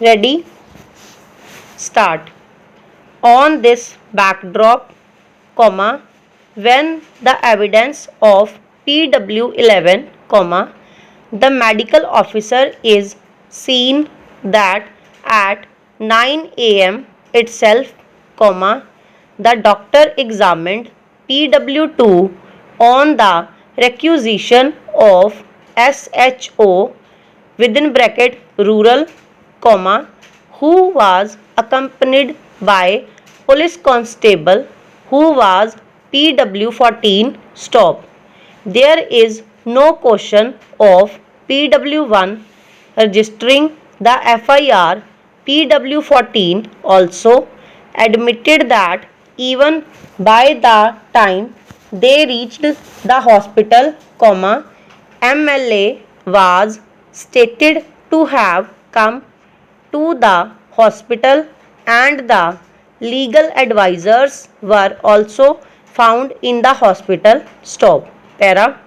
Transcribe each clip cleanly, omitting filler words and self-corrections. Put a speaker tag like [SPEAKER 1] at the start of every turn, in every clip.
[SPEAKER 1] Ready? Start. On this backdrop, when the evidence of PW11, the medical officer is seen that at 9 a.m. itself, the doctor examined PW2 on the requisition of SHO within bracket rural, who was accompanied by police constable who was PW14 stop. There is no question of PW1 registering the FIR. PW14 also admitted that even by the time they reached the hospital, MLA was stated to have come to the hospital and the legal advisors were also found in the hospital. Stop. Para.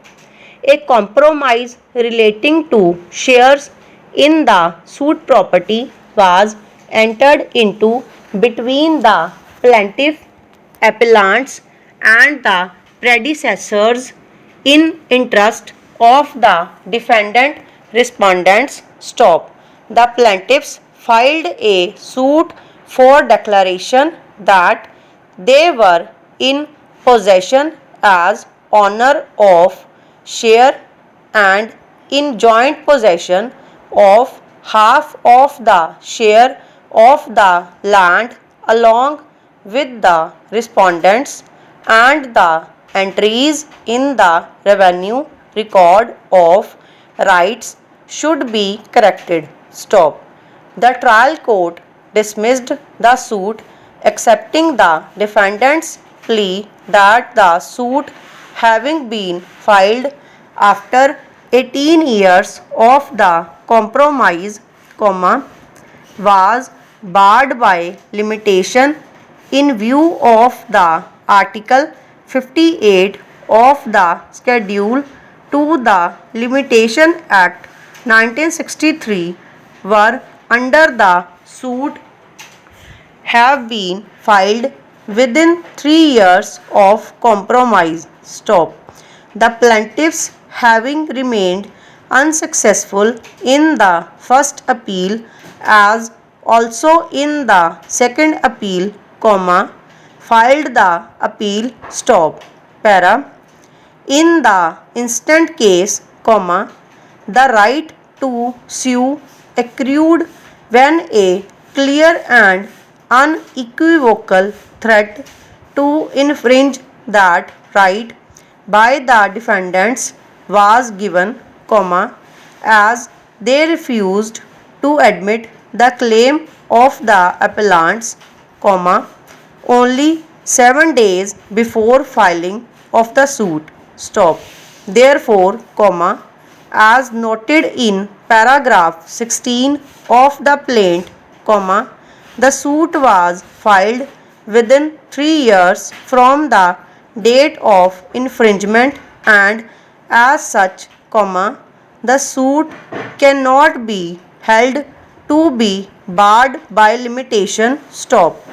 [SPEAKER 1] A compromise relating to shares in the suit property was entered into between the plaintiff appellants and the predecessors in interest of the defendant respondents. Stop. The plaintiffs filed a suit for declaration that they were in possession as owner of share and in joint possession of half of the share of the land along with the respondents, and the entries in the revenue record of rights should be corrected. Stop. The trial court dismissed the suit accepting the defendant's plea that the suit having been filed after 18 years of the compromise, was barred by limitation in view of the Article 58 of the Schedule to the Limitation Act 1963 were under the suit have been filed within 3 years of compromise. Stop. The plaintiffs having remained unsuccessful in the first appeal as also in the second appeal, filed the appeal. Stop. Para. In the instant case, the right to sue accrued when a clear and unequivocal threat to infringe that right by the defendants was given, as they refused to admit the claim of the appellants, only 7 days before filing of the suit. Stop. Therefore, as noted in paragraph 16 of the plaint, the suit was filed within 3 years from the date of infringement, and as such, the suit cannot be held to be barred by limitation. Stop.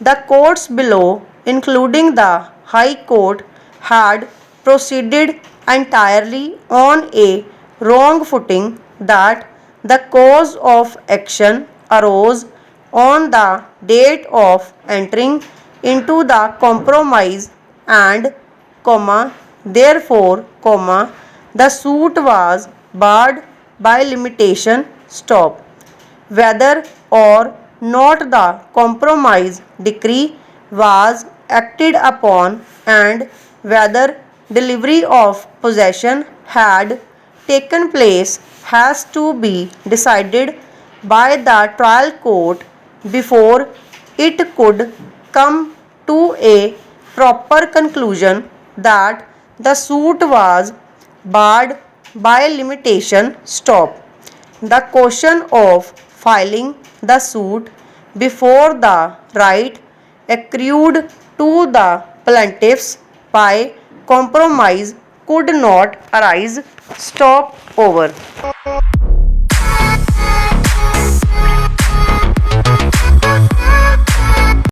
[SPEAKER 1] The courts below, including the High Court, had proceeded entirely on a wrong footing that the cause of action arose on the date of entering into the compromise and, therefore, the suit was barred by limitation. Stop. Whether or not the compromise decree was acted upon and whether delivery of possession had taken place has to be decided by the trial court before it could come to a proper conclusion that the suit was barred by limitation. Stop. The question of filing the suit before the right accrued to the plaintiffs by compromise could not arise. Stop. Over.